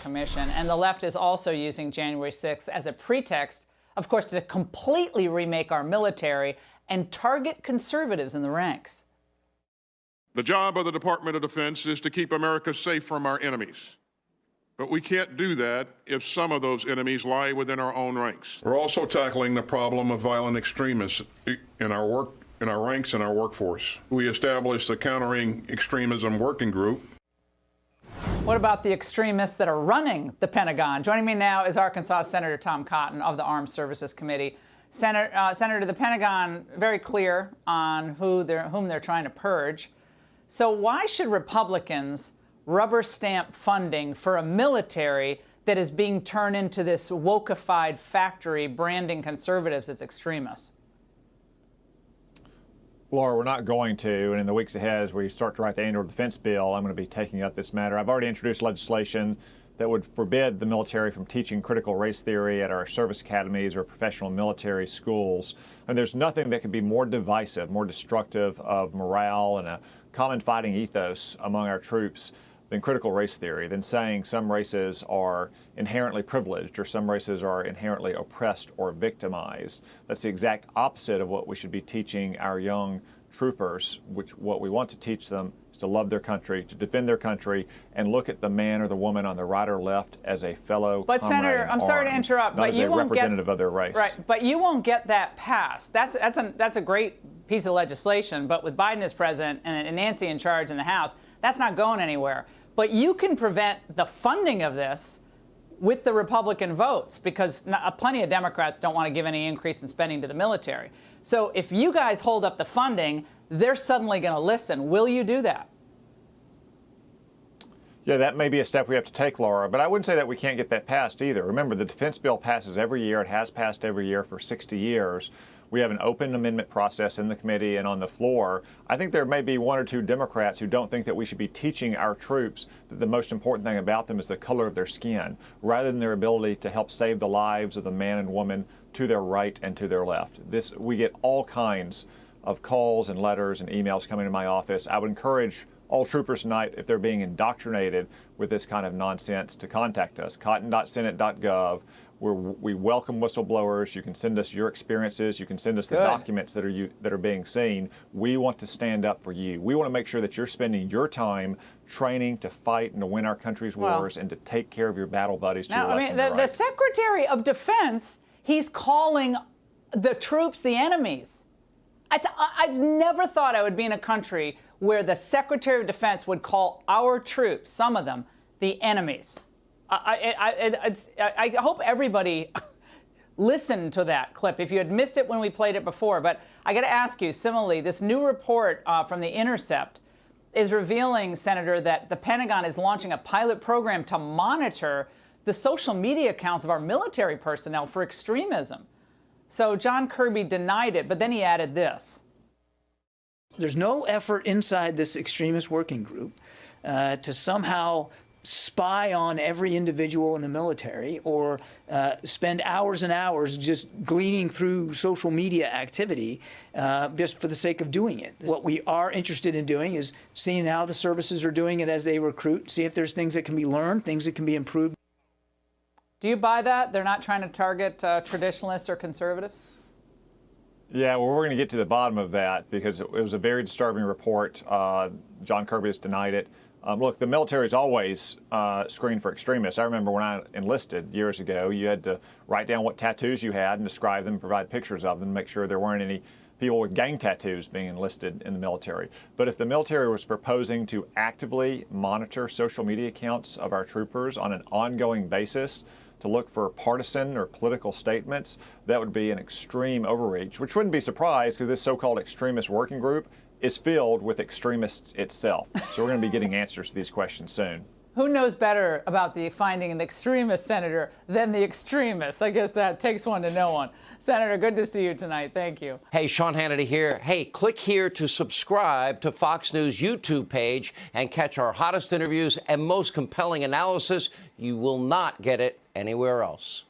commission. And the left is also using January 6th as a pretext, of course, to completely remake our military and target conservatives in the ranks. The job of the Department of Defense is to keep America safe from our enemies. But we can't do that if some of those enemies lie within our own ranks. We're also tackling the problem of violent extremists in our ranks and our workforce. We established the Countering Extremism Working Group. What about the extremists that are running the Pentagon? Joining me now is Arkansas Senator Tom Cotton of the Armed Services Committee. Senator, the Pentagon very clear on whom they're trying to purge. So why should Republicans rubber stamp funding for a military that is being turned into this wokeified factory branding conservatives as extremists? Laura, we're not going to, and in the weeks ahead, as we start to write the annual defense bill, I'm going to be taking up this matter. I've already introduced legislation that would forbid the military from teaching critical race theory at our service academies or professional military schools. And there's nothing that could be more divisive, more destructive of morale and a common fighting ethos among our troops than critical race theory, than saying some races are inherently privileged or some races are inherently oppressed or victimized. That's the exact opposite of what we should be teaching our young troopers, what we want to teach them is to love their country, to defend their country, and look at the man or the woman on the right or left as a fellow But Senator, I'm sorry to interrupt, but you won't get representative of their race. Right, but you won't get that passed. That's a great piece of legislation, but with Biden as president and Nancy in charge in the House, that's not going anywhere. But you can prevent the funding of this with the Republican votes because plenty of Democrats don't want to give any increase in spending to the military. So if you guys hold up the funding, they're suddenly going to listen. Will you do that? Yeah, that may be a step we have to take, Laura, but I wouldn't say that we can't get that passed either. Remember, the defense bill passes every year. It has passed every year for 60 years. We have an open amendment process in the committee and on the floor. I think there may be one or two Democrats who don't think that we should be teaching our troops that the most important thing about them is the color of their skin, rather than their ability to help save the lives of the man and woman to their right and to their left. We get all kinds of calls and letters and emails coming to my office. I would encourage all troopers tonight, if they're being indoctrinated with this kind of nonsense, to contact us, cotton.senate.gov. We welcome whistleblowers. You can send us your experiences. You can send us the documents that are being seen. We want to stand up for you. We want to make sure that you're spending your time training to fight and to win our country's wars and to take care of your battle buddies to your left and right. The Secretary of Defense, he's calling the troops the enemies. I've never thought I would be in a country where the Secretary of Defense would call our troops, some of them, the enemies. I hope everybody listened to that clip if you had missed it when we played it before. But I got to ask you, similarly, this new report from The Intercept is revealing, Senator, that the Pentagon is launching a pilot program to monitor the social media accounts of our military personnel for extremism. So John Kirby denied it, but then he added this. There's no effort inside this extremist working group to somehow spy on every individual in the military or spend hours and hours just gleaning through social media activity just for the sake of doing it. What we are interested in doing is seeing how the services are doing it as they recruit, see if there's things that can be learned, things that can be improved. Do you buy that? They're not trying to target traditionalists or conservatives? Yeah, well, we're going to get to the bottom of that because it was a very disturbing report. John Kirby has denied it. Look, the military's always screened for extremists. I remember when I enlisted years ago, you had to write down what tattoos you had and describe them, provide pictures of them, to make sure there weren't any people with gang tattoos being enlisted in the military. But if the military was proposing to actively monitor social media accounts of our troopers on an ongoing basis to look for partisan or political statements, that would be an extreme overreach, which wouldn't be surprised because this so-called extremist working group is filled with extremists itself. So we're going to be getting answers to these questions soon. Who knows better about the finding an extremist, Senator, than the extremists? I guess that takes one to know one. Senator, good to see you tonight. Thank you. Hey, Sean Hannity here. Hey, click here to subscribe to Fox News YouTube page and catch our hottest interviews and most compelling analysis. You will not get it anywhere else.